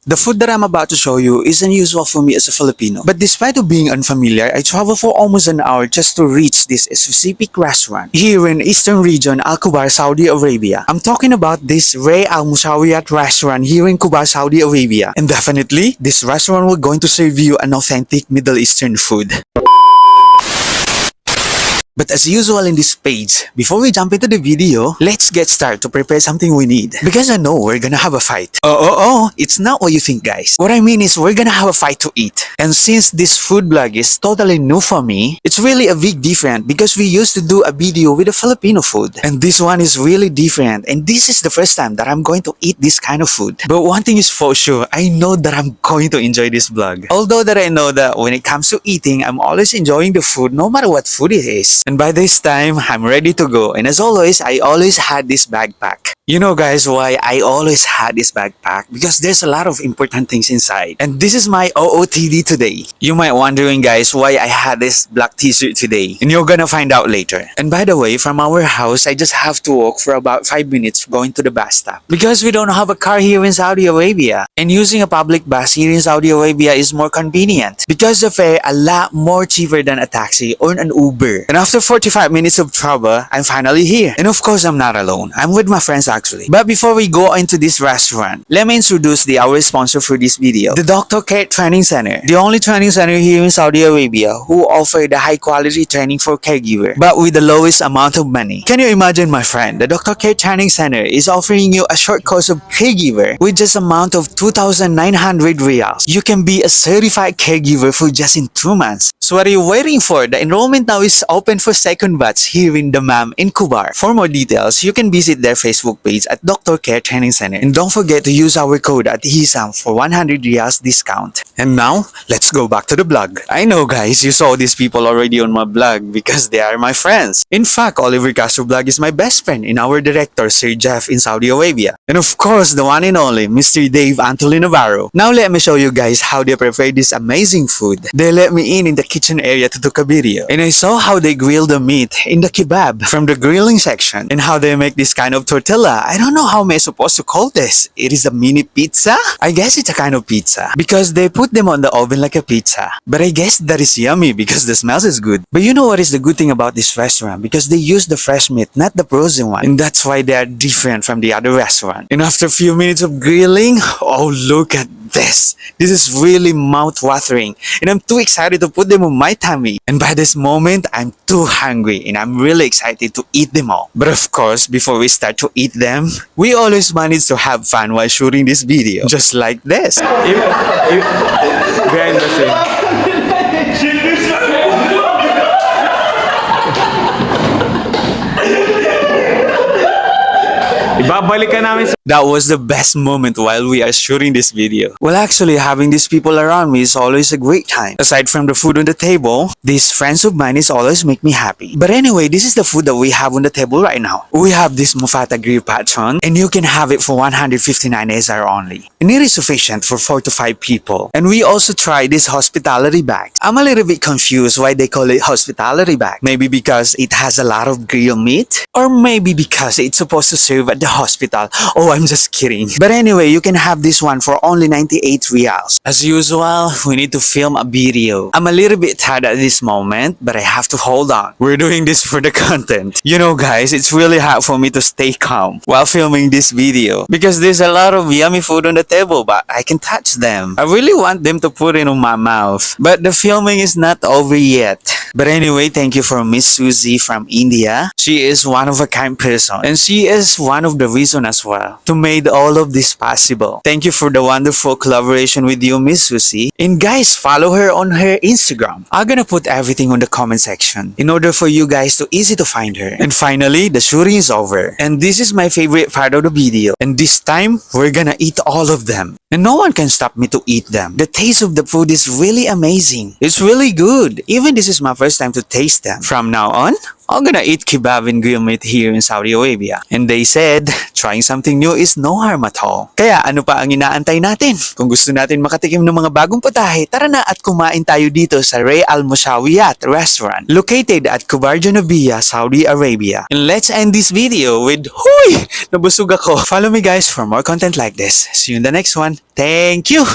The food that I'm about to show you is unusual for me as a Filipino. But despite of being unfamiliar, I traveled for almost an hour just to reach this specific restaurant here in Eastern region, Al Kubar, Saudi Arabia. I'm talking about this Ray Al Musawiyat restaurant here in Kubar, Saudi Arabia. And definitely, this restaurant will going to serve you an authentic Middle Eastern food. But as usual in this page, before we jump into the video, let's get started to prepare something we need. Because I know we're gonna have a fight. It's not what you think, guys. What I mean is we're gonna have a fight to eat. And since this food blog is totally new for me, it's really a big different because we used to do a video with a Filipino food. And this one is really different, and this is the first time that I'm going to eat this kind of food. But one thing is for sure, I know that I'm going to enjoy this vlog. Although that I know that when it comes to eating, I'm always enjoying the food no matter what food it is. And by this time, I'm ready to go. And as always, I always had this backpack. You know guys why I always had this backpack? Because there's a lot of important things inside. And this is my OOTD today. You might wondering guys why I had this black t-shirt today. And you're gonna find out later. And by the way, from our house, I just have to walk for about 5 minutes going to the bus stop. Because we don't have a car here in Saudi Arabia. And using a public bus here in Saudi Arabia is more convenient. Because the fare a lot more cheaper than a taxi or an Uber. And after 45 minutes of travel, I'm finally here. And of course, I'm not alone. I'm with my friends actually. But before we go into this restaurant, let me introduce our sponsor for this video, the Dr. Care Training Center. The only training center here in Saudi Arabia who offer the high quality training for caregiver, but with the lowest amount of money. Can you imagine, my friend? The Dr. Care Training Center is offering you a short course of caregiver with just amount of 2,900 riyals. You can be a certified caregiver for just in 2 months. So what are you waiting for? The enrollment now is open for second batch here in Dammam in Kubar. For more details, you can visit their Facebook page at Dr. Care Training Center. And don't forget to use our code at HISAM for 100 riyals discount. And now, let's go back to the blog. I know guys, you saw these people already on my blog because they are my friends. In fact, Oliver Castro Blog is my best friend and our director, Sir Jeff in Saudi Arabia. And of course, the one and only, Mr. Dave Antolin Navarro. Now let me show you guys how they prepare this amazing food. They let me in the kitchen area to take a video. And I saw how they grill the meat in the kebab from the grilling section. And how they make this kind of tortilla. I don't know how am I supposed to call this. It is a mini pizza? I guess it's a kind of pizza. Because they put them on the oven like a pizza. But I guess that is yummy because the smell is good. But you know what is the good thing about this restaurant? Because they use the fresh meat, not the frozen one. And that's why they are different from the other restaurant. And after a few minutes of grilling, oh look at this. This is really mouth-watering. And I'm too excited to put them on my tummy. And by this moment, I'm too hungry and I'm really excited to eat them all. But of course, before we start to eat them, we always manage to have fun while shooting this video. Just like this. Behind the scene. That was the best moment while we are shooting this video. Well, actually, having these people around me is always a great time. Aside from the food on the table, these friends of mine is always make me happy. But anyway, this is the food that we have on the table right now. We have this Mufata grill patron, and you can have it for 159 SR only. And it is sufficient for 4 to 5 people. And we also tried this hospitality bag. I'm a little bit confused why they call it hospitality bag. Maybe because it has a lot of grilled meat? Or maybe because it's supposed to serve at the hospital. Oh, I'm just kidding. But anyway, you can have this one for only 98 riyals. As usual, we need to film a video. I'm a little bit tired at this moment, but I have to hold on. We're doing this for the content. You know guys, it's really hard for me to stay calm while filming this video because there's a lot of yummy food on the table, but I can touch them. I really want them to put it on my mouth. But the filming is not over yet. But anyway, thank you for Miss Susie from India. She is one of a kind person and she is one of the reason as well to made all of this possible. Thank you for the wonderful collaboration with you, Miss Susie. And guys, follow her on her Instagram. I'm gonna put everything on the comment section in order for you guys to easy to find her. And finally, the shooting is over. And this is my favorite part of the video. And this time, we're gonna eat all of them. And no one can stop me to eat them. The taste of the food is really amazing. It's really good. Even this is my first time to taste them. From now on, I'm gonna eat kebab and grilled meat here in Saudi Arabia. And they said, trying something new is no harm at all. Kaya ano pa ang inaantay natin? Kung gusto natin makatikim ng mga bagong putahe, tara na at kumain tayo dito sa Ray Al Mushawiyat Restaurant, located at Kubar Janubia, Saudi Arabia. And let's end this video with, Huy! Nabusog ako. Follow me guys for more content like this. See you in the next one. Thank you!